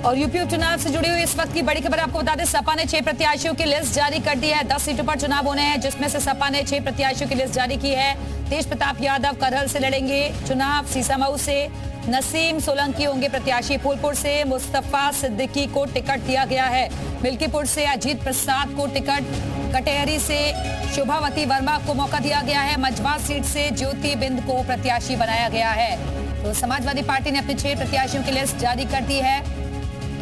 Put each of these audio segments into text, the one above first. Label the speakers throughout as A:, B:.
A: और यूपी उपचुनाव से जुड़ी हुई इस वक्त की बड़ी खबर आपको बता दें, सपा ने 6 प्रत्याशियों की लिस्ट जारी कर दी है। 10 सीटों पर चुनाव होने हैं, जिसमें से सपा ने 6 प्रत्याशियों की लिस्ट जारी की है। तेज प्रताप यादव करहल से लड़ेंगे चुनाव, सीसामऊ से नसीम सोलंकी होंगे प्रत्याशी, फूलपुर से मुस्तफा सिद्दीकी को टिकट दिया गया है, मिल्कीपुर से अजीत प्रसाद को टिकट, कटेहरी से शोभावती वर्मा को मौका दिया गया है, मझवा सीट से ज्योति बिंद को प्रत्याशी बनाया गया है। तो समाजवादी पार्टी ने अपने 6 प्रत्याशियों की लिस्ट जारी कर दी है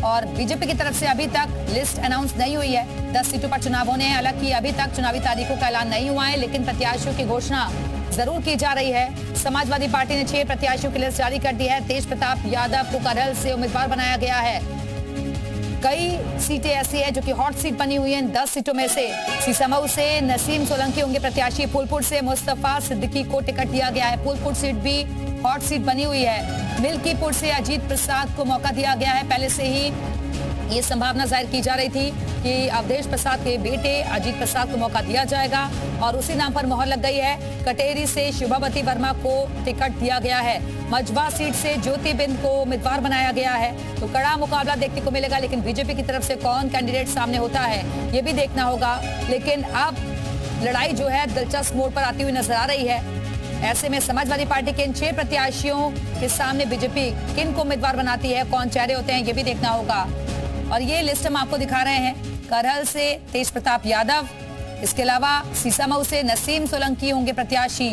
A: और बीजेपी की तरफ से अभी तक लिस्ट अनाउंस नहीं हुई है। 10 सीटों पर चुनाव होने हैं, हालांकि अभी तक चुनावी तारीखों का ऐलान नहीं हुआ है, लेकिन प्रत्याशियों की घोषणा जरूर की जा रही है। समाजवादी पार्टी ने 6 प्रत्याशियों की लिस्ट जारी कर दी है। तेज प्रताप यादव को करहल से उम्मीदवार बनाया गया है। कई सीटें ऐसी है जो कि हॉट सीट बनी हुई हैं। 10 सीटों में से सीसामऊ से नसीम सोलंकी होंगे प्रत्याशी, फूलपुर से मुस्तफा सिद्दीकी को टिकट दिया गया है, फूलपुर सीट भी हॉट सीट बनी हुई है। मिल्कीपुर से अजीत प्रसाद को मौका दिया गया है। पहले से ही ये संभावना जाहिर की जा रही थी कि अवधेश प्रसाद के बेटे अजीत प्रसाद को मौका दिया जाएगा और उसी नाम पर मोहर लग गई है। कटेहरी से शोभावती वर्मा को टिकट दिया गया है। मझवा सीट से ज्योति बिंद को उम्मीदवार बनाया गया है। तो कड़ा मुकाबला देखने को मिलेगा, लेकिन बीजेपी की तरफ से कौन कैंडिडेट सामने होता है ये भी देखना होगा। लेकिन अब लड़ाई जो है दिलचस्प मोड़ पर आती हुई नजर आ रही है। ऐसे में समाजवादी पार्टी के इन 6 प्रत्याशियों के सामने बीजेपी किन को उम्मीदवार बनाती है, कौन चेहरे होते हैं ये भी देखना होगा। और ये लिस्ट हम आपको दिखा रहे हैं। करहल से तेज प्रताप यादव, इसके अलावा सीसामऊ से नसीम सोलंकी होंगे प्रत्याशी,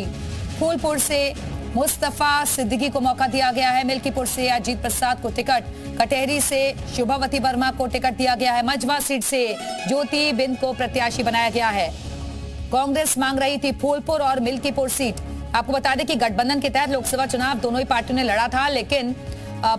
A: फूलपुर से मुस्तफा सिद्दीकी को मौका दिया गया है, मिल्कीपुर से अजीत प्रसाद को टिकट, कटेहरी से शोभावती वर्मा को टिकट दिया गया है, मझवा सीट से ज्योति बिंद को प्रत्याशी बनाया गया है। कांग्रेस मांग रही थी फूलपुर और मिल्कीपुर सीट। आपको बता दें कि गठबंधन के तहत लोकसभा चुनाव दोनों ही पार्टियों ने लड़ा था, लेकिन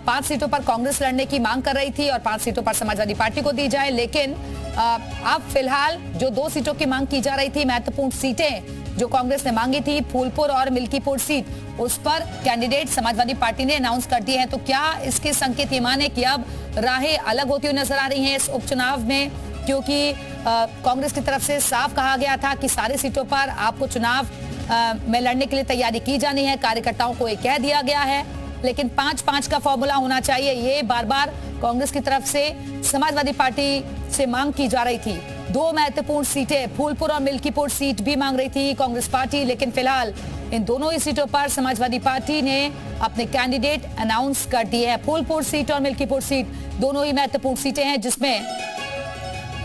A: 5 सीटों पर कांग्रेस लड़ने की मांग कर रही थी और 5 सीटों पर समाजवादी पार्टी को दी जाए। लेकिन अब फिलहाल जो 2 सीटों की मांग की जा रही थी, महत्वपूर्ण सीटें जो कांग्रेस ने मांगी थी, फूलपुर और मिल्कीपुर सीट, उस पर कैंडिडेट समाजवादी पार्टी ने अनाउंस कर दिए हैं। तो क्या इसके संकेत ये माने कि अब राहें अलग होती हुई नजर आ रही हैं इस उपचुनाव में, क्योंकि कांग्रेस की तरफ से साफ कहा गया था कि सारी सीटों पर आपको चुनाव में लड़ने के लिए तैयारी की जानी है, कार्यकर्ताओं को ये कह दिया गया है, लेकिन 5-5 का फॉर्मूला होना चाहिए, ये बार बार कांग्रेस की तरफ से समाजवादी पार्टी से मांग की जा रही थी। 2 महत्वपूर्ण सीटें फूलपुर और मिल्कीपुर सीट भी मांग रही थी कांग्रेस पार्टी, लेकिन फिलहाल इन दोनों ही सीटों पर समाजवादी पार्टी ने अपने कैंडिडेट अनाउंस कर दिए हैं। फूलपुर सीट और मिल्कीपुर सीट दोनों ही महत्वपूर्ण सीटें हैं, जिसमें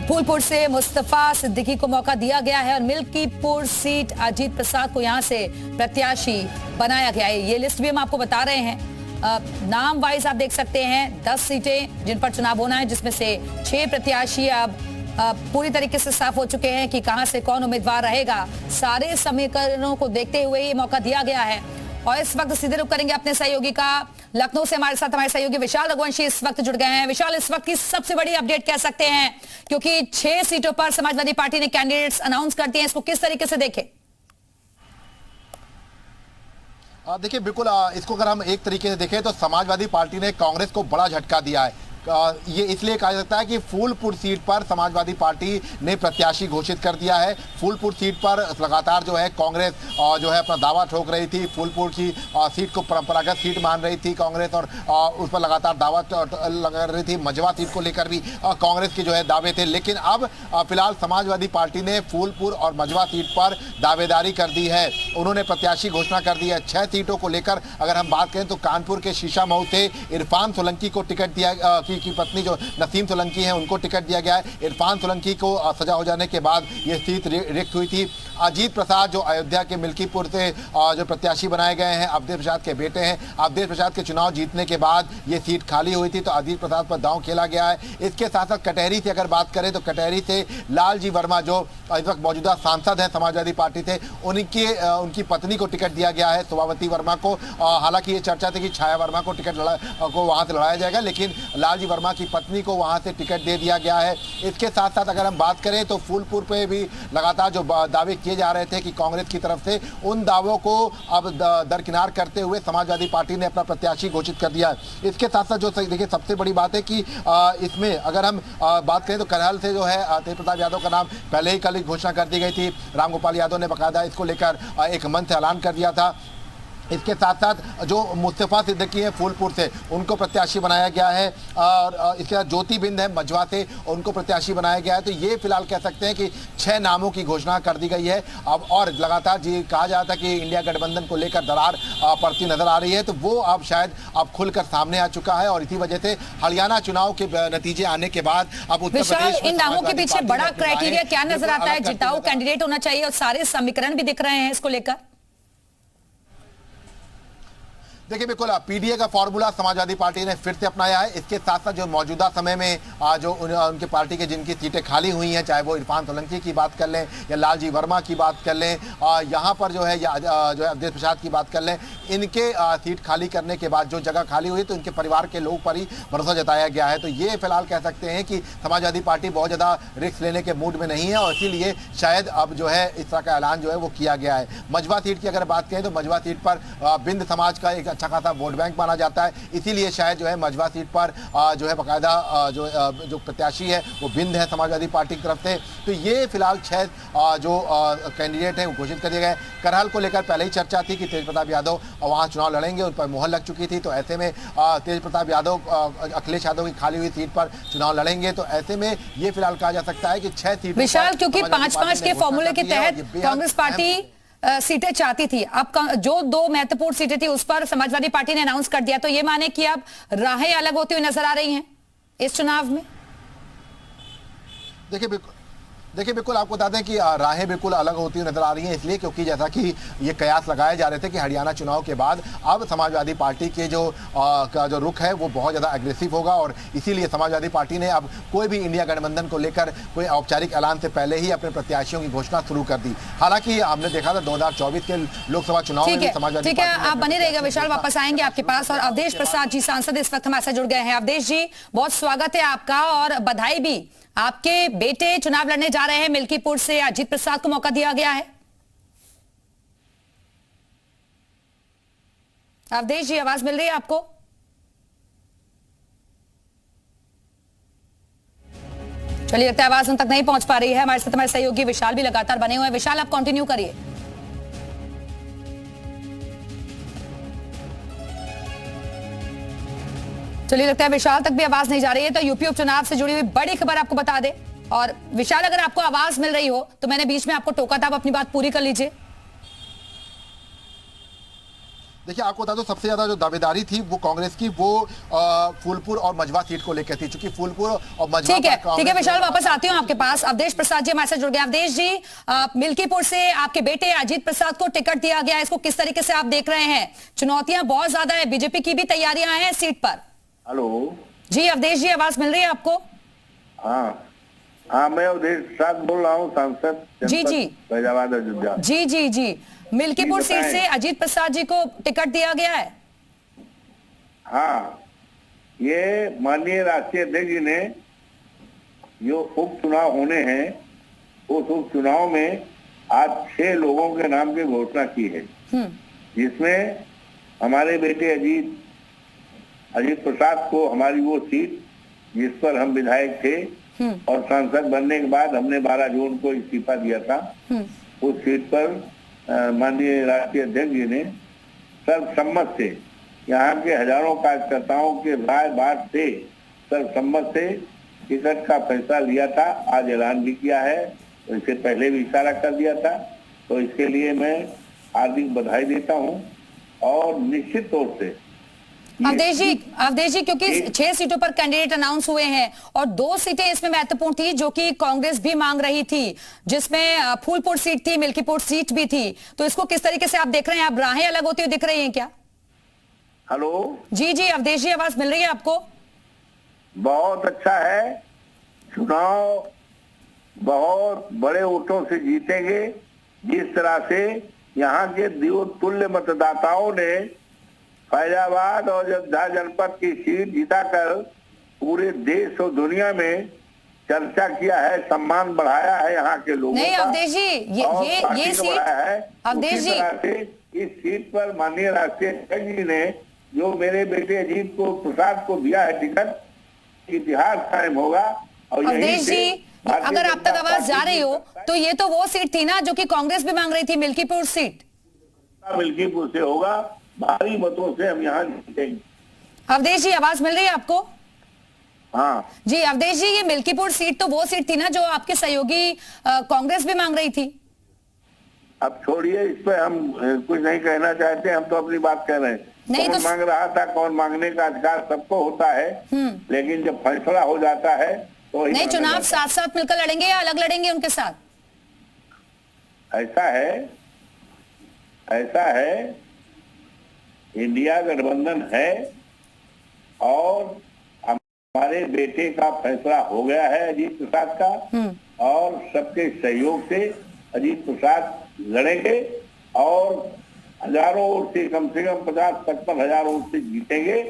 A: फूलपुर से मुस्तफा सिद्दीकी को मौका दिया गया है और मिल्कीपुर सीट अजीत प्रसाद को यहां से प्रत्याशी बनाया गया है। ये लिस्ट भी हम आपको बता रहे हैं, नाम वाइज आप देख सकते हैं। 10 सीटें जिन पर चुनाव होना है, जिसमें से 6 प्रत्याशी अब पूरी तरीके से साफ हो चुके हैं कि कहां से कौन उम्मीदवार रहेगा। सारे समीकरणों को देखते हुए ये मौका दिया गया है। और इस वक्त सीधे रुख करेंगे अपने सहयोगी का। लखनऊ से हमारे साथ हमारे सहयोगी विशाल रघुवंशी इस वक्त जुड़ गए हैं। विशाल, इस वक्त की सबसे बड़ी अपडेट कह सकते हैं, क्योंकि 6 सीटों पर समाजवादी पार्टी ने कैंडिडेट्स अनाउंस कर दिए हैं, इसको किस तरीके से देखें?
B: देखिए, बिल्कुल इसको अगर हम एक तरीके से देखें तो समाजवादी पार्टी ने कांग्रेस को बड़ा झटका दिया है। ये इसलिए कहा जा सकता है कि फूलपुर सीट पर समाजवादी पार्टी ने प्रत्याशी घोषित कर दिया है। फूलपुर सीट पर लगातार जो है कांग्रेस जो है अपना दावा ठोक रही थी। फूलपुर की सीट को परंपरागत सीट मान रही थी कांग्रेस और उस पर लगातार दावा लगा रही थी। मझवा सीट को लेकर भी कांग्रेस के जो है दावे थे, लेकिन अब फिलहाल समाजवादी पार्टी ने फूलपुर और मझवा सीट पर दावेदारी कर दी है। उन्होंने प्रत्याशी घोषणा कर दी है। 6 सीटों को लेकर अगर हम बात करें तो कानपुर के सीसामऊ से इरफान सोलंकी को टिकट दिया की पत्नी जो नसीम सोलंकी हैं उनको टिकट दिया गया है। इरफान सोलंकी को सजा हो जाने के बाद ये सीट रिक्त हुई थी। अजीत प्रसाद जो अयोध्या के मिल्कीपुर से जो प्रत्याशी बनाए गए हैं, अवधेश प्रसाद के बेटे हैं। अवधेश प्रसाद के चुनाव जीतने के बाद ये सीट खाली हुई थी, तो अजीत प्रसाद पर दांव खेला गया है। इसके साथ साथ कटेहरी से अगर बात करें तो कटेहरी से लालजी वर्मा जो इस वक्त मौजूदा सांसद हैं समाजवादी पार्टी से, उनकी पत्नी को टिकट दिया गया है, शोभावती वर्मा को। हालांकि ये चर्चा थी कि छाया वर्मा को टिकट को वहां से लड़ाया जाएगा, लेकिन लालजी वर्मा की पत्नी को वहां से टिकट दे दिया गया है। इसके साथ साथ अगर हम बात करें तो फूलपुर पे भी लगातार जो दावे किए जा रहे थे कि कांग्रेस की तरफ से, उन दावों को अब दरकिनार करते हुए समाजवादी पार्टी ने अपना प्रत्याशी घोषित कर दिया है। इसके साथ साथ जो देखिए सबसे बड़ी बात है कि इसमें अगर हम बात करें तो करहल से जो है तेज प्रताप यादव का नाम पहले ही कल घोषणा कर दी गई थी। रामगोपाल यादव ने बाकायदा इसको लेकर एक मंच से ऐलान कर दिया था। इसके साथ साथ जो मुस्तफा सिद्दीकी है फूलपुर से, उनको प्रत्याशी बनाया गया है, और इसके साथ ज्योति बिंद है मजवा से, उनको प्रत्याशी बनाया गया है। तो ये फिलहाल कह सकते हैं कि 6 नामों की घोषणा कर दी गई है अब, और लगातार जी कहा जा रहा था कि इंडिया गठबंधन को लेकर दरार पड़ती नजर आ रही है, तो वो अब शायद अब खुलकर सामने आ चुका है। और इसी वजह से हरियाणा चुनाव के नतीजे आने के बाद अब उत्तर प्रदेश
A: इन नामों के पीछे बड़ा क्राइटेरिया क्या नजर आता है? जिताऊ कैंडिडेट होना चाहिए और सारे समीकरण भी दिख रहे हैं इसको लेकर।
B: देखिए बिल्कुल पीडीए का फॉर्मूला समाजवादी पार्टी ने फिर से अपनाया है। इसके साथ साथ जो मौजूदा समय में जो उनके पार्टी के जिनकी सीटें खाली हुई हैं, चाहे वो इरफान सोलंकी की बात कर लें या लालजी वर्मा की बात कर लें, यहाँ पर जो है जो है अवधेश प्रसाद की बात कर लें, इनके सीट खाली करने के बाद जो जगह खाली हुई तो इनके परिवार के लोग पर ही भरोसा जताया गया है। तो ये फिलहाल कह सकते हैं कि समाजवादी पार्टी बहुत ज़्यादा रिस्क लेने के मूड में नहीं है, और इसीलिए शायद अब जो है इस तरह का ऐलान जो है वो किया गया है। मजवा सीट की अगर बात करें तो मजवा सीट पर बिंद समाज का एक अच्छा खासा वोट बैंक माना जाता है, इसीलिए शायद जो है मजवा सीट पर जो है बाकायदा जो प्रत्याशी है वो बिंद है समाजवादी पार्टी की तरफ से। तो ये फिलहाल 6 जो कैंडिडेट हैं वो घोषित कर दिए गए। करहल को लेकर पहले ही चर्चा थी कि तेज प्रताप यादव वहां चुनाव लड़ेंगे, उन पर मुहर लग चुकी थी। तो ऐसे में तेज प्रताप यादव अखिलेश यादव की खाली हुई सीट पर चुनाव लड़ेंगे। तो ऐसे में ये फिलहाल कहा जा सकता है कि 6 सीट
A: विशाल, क्योंकि 5-5 के फॉर्मूले के तहत कांग्रेस पार्टी सीटें चाहती थी, अब जो 2 महत्वपूर्ण सीटें थी उस पर समाजवादी पार्टी ने अनाउंस कर दिया, तो ये माने कि अब राहें अलग होती हुई नजर आ रही हैं इस चुनाव में।
B: देखिए बिल्कुल आपको बता दें कि राहें बिल्कुल अलग होती हुई नजर आ रही हैं, इसलिए क्योंकि जैसा कि ये कयास लगाए जा रहे थे कि हरियाणा चुनाव के बाद अब समाजवादी पार्टी के का जो रुख है वो बहुत ज़्यादा एग्रेसिव होगा, और इसीलिए समाजवादी पार्टी ने अब कोई भी इंडिया गठबंधन को लेकर कोई औपचारिक ऐलान से पहले ही अपने प्रत्याशियों की घोषणा शुरू कर दी। हालांकि हमने देखा था 2024 के लोकसभा चुनाव में समाजवादी
A: ठीक है, आप बने रहिएगा विशाल, वापस आएंगे आपके पास। और अवधेश प्रसाद जी सांसद इस वक्त हमारे साथ जुड़ गए हैं। अवधेश जी बहुत स्वागत है आपका, और बधाई भी, आपके बेटे चुनाव लड़ने जा रहे हैं मिल्कीपुर से, अजीत प्रसाद को मौका दिया गया है। अवधेश जी आवाज मिल रही है आपको? चलिए लगता है आवाज उन तक नहीं पहुंच पा रही है। हमारे साथ हमारे सहयोगी विशाल भी लगातार बने हुए हैं। विशाल आप कंटिन्यू करिए। चलिए लगता है विशाल तक भी आवाज नहीं जा रही है, तो यूपी उपचुनाव से जुड़ी हुई बड़ी खबर आपको बता दे। और विशाल अगर आपको आवाज मिल रही हो तो मैंने बीच में आपको टोका था, आप अपनी बात पूरी कर लीजिए।
B: देखिए आपको बता दो सबसे ज्यादा जो दावेदारी थी वो कांग्रेस की वो फूलपुर और मजवा सीट को लेकर थी, चूंकि फूलपुर और मजवा
A: ठीक है विशाल, वापस आती हूँ आपके पास। अवधेश प्रसाद जी हमारे साथ जुड़ गए। अवधेश जी, मिल्कीपुर से आपके बेटे अजीत प्रसाद को टिकट दिया गया, इसको किस तरीके से आप देख रहे हैं? चुनौतियां बहुत ज्यादा है, बीजेपी की भी तैयारियां हैं सीट पर।
C: हेलो
A: जी अवधेश जी आवाज मिल रही है आपको?
C: हाँ मैं अवधेश प्रसाद बोल रहा हूँ, सांसद
A: जी
C: फैजाबाद अयोध्या।
A: जी मिल्कीपुर सीट से अजीत प्रसाद जी को टिकट दिया गया है।
C: हाँ, ये माननीय राष्ट्रीय अध्यक्ष जी ने जो उपचुनाव होने हैं उस उपचुनाव में आज 6 लोगों के नाम की घोषणा की है, जिसमें हमारे बेटे अजीत प्रसाद को हमारी वो सीट जिस पर हम विधायक थे और सांसद बनने के बाद हमने 12 जून को इस्तीफा दिया था, उस सीट पर माननीय राष्ट्रीय अध्यक्ष जी ने सर्वसम्मत से यहाँ के हजारों कार्यकर्ताओं के राय बात से सर्वसम्मत से टिकट का फैसला लिया था। आज ऐलान भी किया है, तो इससे पहले भी इशारा कर दिया था, तो इसके लिए मैं हार्दिक बधाई देता हूँ। और निश्चित तौर से
A: अवधेश जी क्योंकि 6 सीटों पर कैंडिडेट अनाउंस हुए हैं और 2 सीटें इसमें महत्वपूर्ण थी जो कि कांग्रेस भी मांग रही थी, जिसमें फूलपुर सीट थी, मिल्कीपुर सीट भी थी, तो इसको किस तरीके से आप देख रहे हैं? आप राहें अलग होती हुई दिख रही हैं क्या?
C: हेलो
A: जी अवधेश जी आवाज मिल रही है आपको?
C: बहुत अच्छा है, चुनाव बहुत बड़े वोटों से जीतेंगे। जिस तरह से यहाँ के तुल्य मतदाताओं ने फैजाबाद और अयोध्या जनपद की सीट जीताकर पूरे देश और दुनिया में चर्चा किया है, सम्मान बढ़ाया है यहाँ के लोगों
A: नहीं
C: का।
A: अवधेश जी ये सीट
C: है
A: अवधेश जी
C: इस सीट पर माननीय राष्ट्रीय अध्यक्ष जी ने जो मेरे बेटे अजीत को प्रसाद को दिया है टिकट, इतिहास कायम होगा। और
A: अवधेश जी अगर आप तक आवाज जा रही हो तो ये तो वो सीट थी ना जो कि कांग्रेस भी मांग रही थी, मिल्कीपुर सीट।
C: मिल्कीपुर से होगा, भारी मतों से हम यहाँ जीतेंगे।
A: अवधेश जी, आवाज मिल रही है आपको?
C: हाँ
A: जी अवधेश जी, ये मिल्कीपुर सीट तो वो सीट थी ना जो आपके सहयोगी कांग्रेस भी मांग रही थी।
C: अब छोड़िए, इस पे हम कुछ नहीं कहना चाहते, हम तो अपनी बात कह रहे हैं।
A: नहीं
C: कौन
A: तो
C: मांग रहा था, कौन मांगने का अधिकार सबको होता है, लेकिन जब फैसला हो जाता है तो वही
A: नहीं,
C: माना
A: चुनाव
C: जाता
A: साथ साथ मिलकर लड़ेंगे या अलग लड़ेंगे उनके साथ?
C: है। ऐसा है, इंडिया गठबंधन है और हमारे बेटे का फैसला हो गया है अजीत प्रसाद का, और सबके सहयोग से अजीत प्रसाद लड़ेंगे और हजारों वोट से, कम से कम 50-55 हजार वोट से जीतेंगे।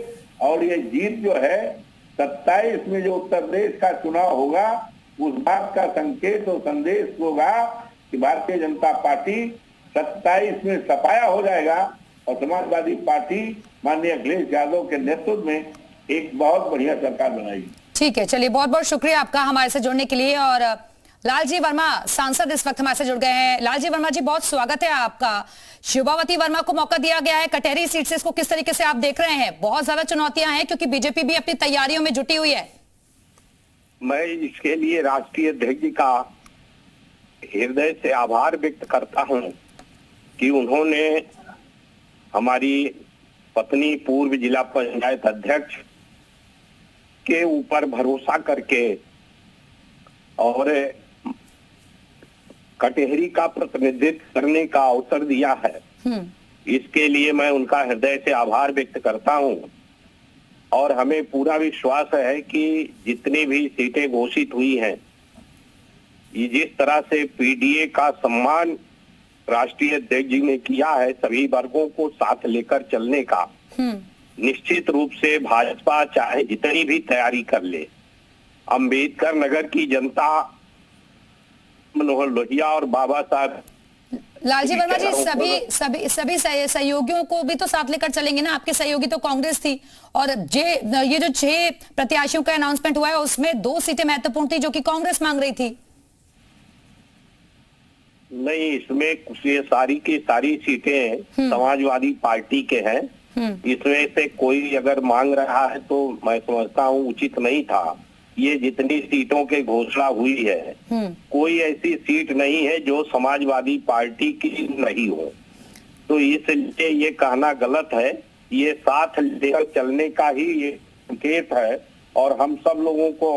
C: और ये जीत जो है 27 में जो उत्तर प्रदेश का चुनाव होगा, उस बात का संकेत और संदेश होगा कि भारतीय जनता पार्टी 27 में सफाया हो जाएगा और समाजवादी पार्टी माननीय अखिलेश यादव के नेतृत्व में एक बहुत बढ़िया सरकार बनाएगी।
A: ठीक है, चलिए बहुत बहुत शुक्रिया आपका हमारे से जुड़ने के लिए। और लालजी वर्मा सांसद इस वक्त हमारे से जुड़ गए हैं। लालजी वर्मा जी, बहुत स्वागत है आपका। शुभावती वर्मा को मौका दिया गया है कटहरी सीट से, इसको किस तरीके से आप देख रहे हैं? बहुत ज्यादा चुनौतियां हैं क्योंकि बीजेपी भी अपनी तैयारियों में जुटी हुई है।
D: मैं इसके लिए राष्ट्रीय अध्यक्ष जी का हृदय से आभार व्यक्त करता हूं कि उन्होंने हमारी पत्नी पूर्व जिला पंचायत अध्यक्ष के ऊपर भरोसा करके और कटहरी का प्रतिनिधित्व करने का अवसर दिया है। इसके लिए मैं उनका हृदय से आभार व्यक्त करता हूं और हमें पूरा विश्वास है कि जितनी भी सीटें घोषित हुई हैं, ये जिस तरह से पीडीए का सम्मान राष्ट्रीय अध्यक्ष जी ने किया है सभी वर्गों को साथ लेकर चलने का, निश्चित रूप से भाजपा चाहे जितनी भी तैयारी कर ले, अंबेडकर नगर की जनता मनोहर लोहिया और बाबा साहब
A: लालजी वर्मा जी, सभी सहयोगियों को भी तो साथ लेकर चलेंगे ना? आपके सहयोगी तो कांग्रेस थी और ये जो 6 प्रत्याशियों का अनाउंसमेंट हुआ है उसमें 2 सीटें महत्वपूर्ण थी जो कि कांग्रेस मांग रही थी।
D: नहीं, इसमें ये सारी की सारी सीटें समाजवादी पार्टी के हैं। इसमें से कोई अगर मांग रहा है तो मैं समझता हूँ उचित नहीं था। ये जितनी सीटों के घोषणा हुई है, कोई ऐसी सीट नहीं है जो समाजवादी पार्टी की नहीं हो, तो इसलिए ये कहना गलत है। ये साथ लेकर चलने का ही ये संकेत है और हम सब लोगों को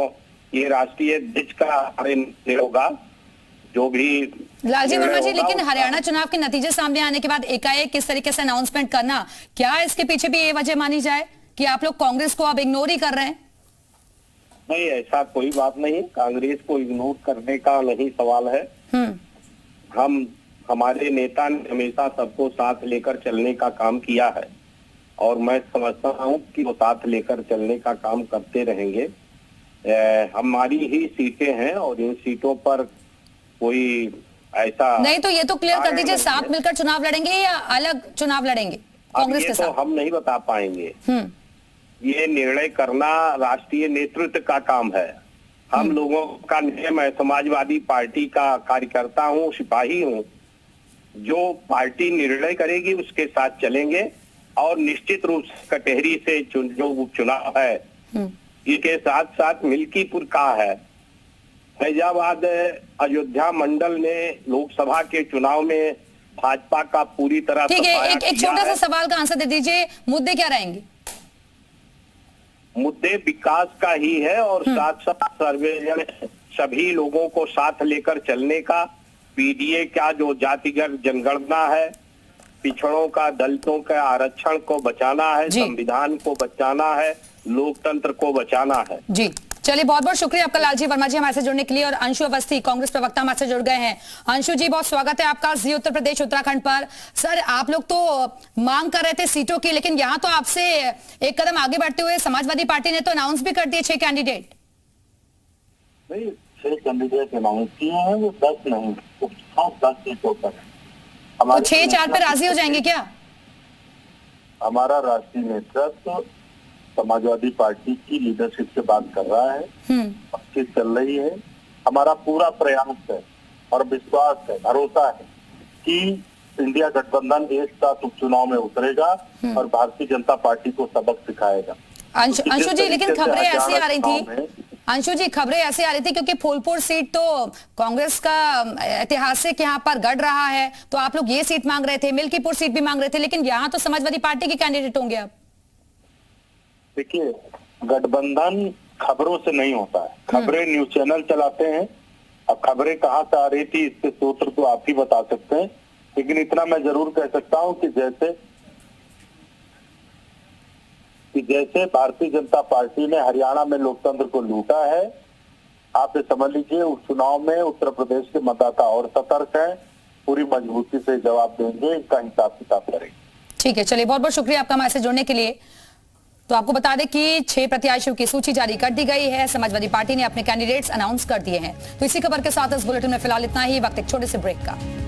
D: ये राष्ट्रीय अध्यक्ष का होगा जो भी।
A: लालजी वर्मा जी, लेकिन हरियाणा चुनाव के नतीजे सामने आने के बाद एकाएक किस तरीके से अनाउंसमेंट करना, क्या इसके पीछे भी ये वजह मानी जाए कि आप लोग कांग्रेस को अब इग्नोर ही कर रहे हैं?
D: नहीं, ऐसा कोई बात नहीं, कांग्रेस को इग्नोर करने का नहीं सवाल है। हमारे नेता ने हमेशा सबको साथ लेकर चलने का काम किया है और मैं समझता हूँ कि वो साथ लेकर चलने का काम करते रहेंगे। हमारी ही सीटें हैं और इन सीटों पर कोई ऐसा
A: नहीं, तो ये तो क्लियर कर दीजिए, साथ मिलकर चुनाव लड़ेंगे या अलग चुनाव लड़ेंगे कांग्रेस के साथ?
D: तो हम नहीं बता पाएंगे। ये निर्णय करना राष्ट्रीय नेतृत्व का काम है। हम लोगों का नियम है, समाजवादी पार्टी का कार्यकर्ता हूँ, सिपाही हूँ, जो पार्टी निर्णय करेगी उसके साथ चलेंगे और निश्चित रूप से कटहरी से जो उपचुनाव है इसके साथ साथ मिल्कीपुर का है। फैजाबाद अयोध्या मंडल ने लोकसभा के चुनाव में भाजपा का पूरी तरह।
A: ठीक है, एक छोटा सा सवाल का आंसर दे दीजिए, मुद्दे क्या रहेंगे?
D: मुद्दे विकास का ही है और साथ साथ सर्वेक्षण सभी लोगों को साथ लेकर चलने का। पीडीए का जो जातिगत जनगणना है, पिछड़ों का, दलितों का आरक्षण को बचाना है, संविधान को बचाना है, लोकतंत्र को बचाना है।
A: जी चलिए, बहुत बहुत शुक्रिया आपका लालजी वर्मा जी हमारे से जुड़ने के लिए। और अंशु अवस्थी कांग्रेस प्रवक्ता हमारे से जुड़ गए हैं। अंशु जी, बहुत स्वागत है आपका जी उत्तर प्रदेश उत्तराखंड पर। सर, आप लोग तो मांग कर रहे थे सीटों की, लेकिन यहाँ तो आपसे एक कदम आगे बढ़ते हुए समाजवादी पार्टी ने तो अनाउंस भी कर दिए 6 कैंडिडेट।
E: नहीं, 6 कैंडिडेट अनाउंस किए हैं, वो 10 नहीं, 10 सीटों पर।
A: तो 6-4 पे राजी हो जाएंगे क्या?
E: हमारा राष्ट्रीय नेतृत्व समाजवादी पार्टी की लीडरशिप से बात कर रहा है, बातचीत चल रही है। हमारा पूरा प्रयास है और विश्वास है, भरोसा है कि इंडिया गठबंधन एक साथ उपचुनाव में उतरेगा और भारतीय जनता पार्टी को सबक सिखाएगा।
A: अंशु जी, लेकिन खबरें ऐसी आ रही थी, अंशु जी खबरें ऐसे आ रही थी क्योंकि फूलपुर सीट तो कांग्रेस का ऐतिहासिक यहाँ पर गढ़ रहा है, तो आप लोग ये सीट मांग रहे थे, मिल्कीपुर सीट भी मांग रहे थे, लेकिन यहाँ तो समाजवादी पार्टी के कैंडिडेट होंगे आप।
E: देखिए, गठबंधन खबरों से नहीं होता है, खबरें न्यूज चैनल चलाते हैं। अब खबरें कहाँ से आ रही थी इसके सूत्र तो आप ही बता सकते हैं, लेकिन इतना मैं जरूर कह सकता हूं कि जैसे भारतीय जनता पार्टी ने हरियाणा में लोकतंत्र को लूटा है, आप ये समझ लीजिए उस चुनाव में उत्तर प्रदेश के मतदाता और सतर्क हैं, पूरी मजबूती से जवाब देंगे, इसका हिसाब किताब करेंगे।
A: ठीक है, चलिए बहुत बहुत शुक्रिया आपका हमारे से जुड़ने के लिए। तो आपको बता दें कि 6 प्रत्याशियों की सूची जारी कर दी गई है, समाजवादी पार्टी ने अपने कैंडिडेट्स अनाउंस कर दिए हैं। तो इसी खबर के साथ इस बुलेटिन में फिलहाल इतना ही, वक्त एक छोटे से ब्रेक का।